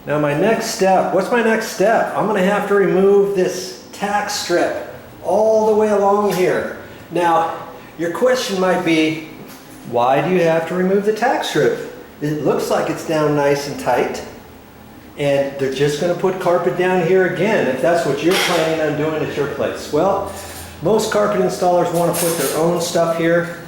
Now my next step, what's my next step? I'm gonna have to remove this tack strip all the way along here. Now, your question might be, why do you have to remove the tack strip? It looks like it's down nice and tight. And they're just gonna put carpet down here again, if that's what you're planning on doing at your place. Well, most carpet installers wanna put their own stuff here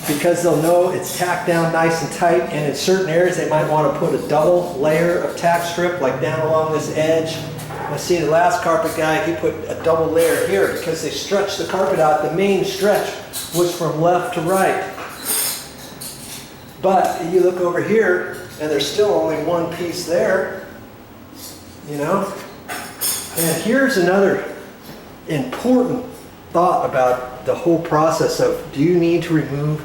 because they'll know it's tacked down nice and tight, and in certain areas they might want to put a double layer of tack strip like down along this edge. I see the last carpet guy, he put a double layer here because they stretched the carpet out. The main stretch was from left to right. But you look over here and there's still only one piece there, you know? And here's another important thought about the whole process of, do you need to remove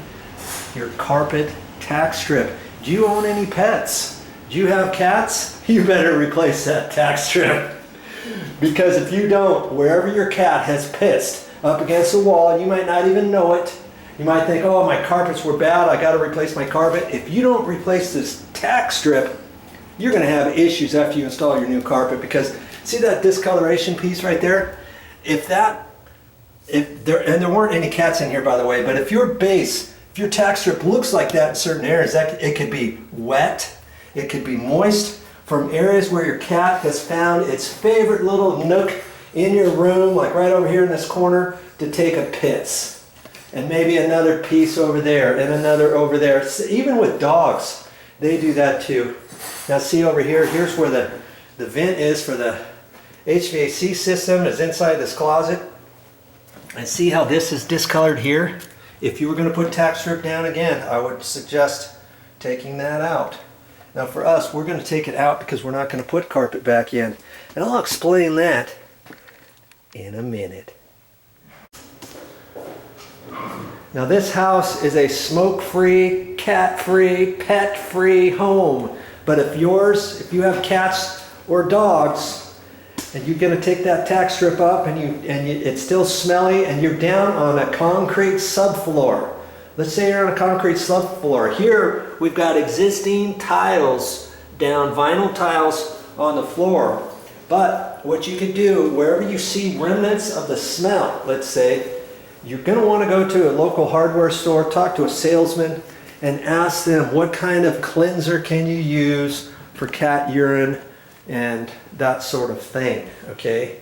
your carpet tack strip? Do you own any pets? Do you have cats? You better replace that tack strip. Because if you don't, wherever your cat has pissed up against the wall, you might not even know it. You might think, oh, my carpets were bad, I gotta replace my carpet. If you don't replace this tack strip, you're gonna have issues after you install your new carpet, because see that discoloration piece right there? If there weren't any cats in here, by the way, but if your tack strip looks like that in certain areas, it could be wet, it could be moist from areas where your cat has found its favorite little nook in your room, like right over here in this corner, to take a piss. And maybe another piece over there and another over there. Even with dogs, they do that too. Now see over here, here's where the vent is for the HVAC system, is inside this closet. And see how this is discolored here? If you were going to put tack strip down again, I would suggest taking that out. Now for us, we're going to take it out because we're not going to put carpet back in. And I'll explain that in a minute. Now this house is a smoke-free, cat-free, pet-free home. But if you have cats or dogs, and you're going to take that tack strip up and it's still smelly, and you're down on a concrete subfloor. Let's say you're on a concrete subfloor. Here we've got existing tiles down, vinyl tiles on the floor. But what you can do, wherever you see remnants of the smell, let's say, you're going to want to go to a local hardware store, talk to a salesman, and ask them what kind of cleanser can you use for cat urine and that sort of thing, okay?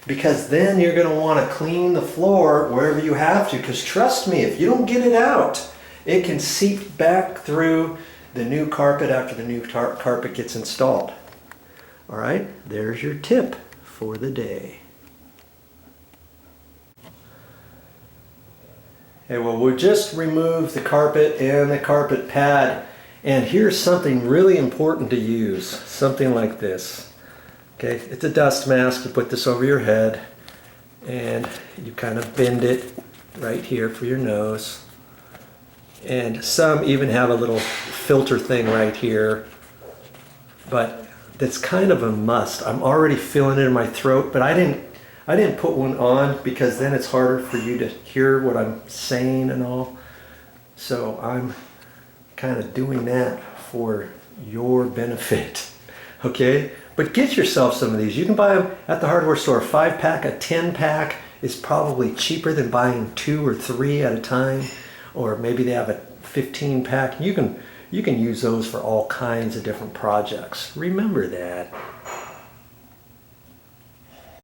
Because then you're going to want to clean the floor wherever you have to, because trust me, if you don't get it out, it can seep back through the new carpet after the new carpet gets installed. All right, there's your tip for the day. Okay, well, we'll just remove the carpet and the carpet pad. And here's something really important to use, something like this. Okay, it's a dust mask. You put this over your head and you kind of bend it right here for your nose. And some even have a little filter thing right here, but that's kind of a must. I'm already feeling it in my throat, but I didn't put one on because then it's harder for you to hear what I'm saying and all. So I'm kind of doing that for your benefit, okay? But get yourself some of these. You can buy them at the hardware store. 5-pack, a 10-pack is probably cheaper than buying 2 or 3 at a time, or maybe they have a 15-pack. You can use those for all kinds of different projects. Remember that.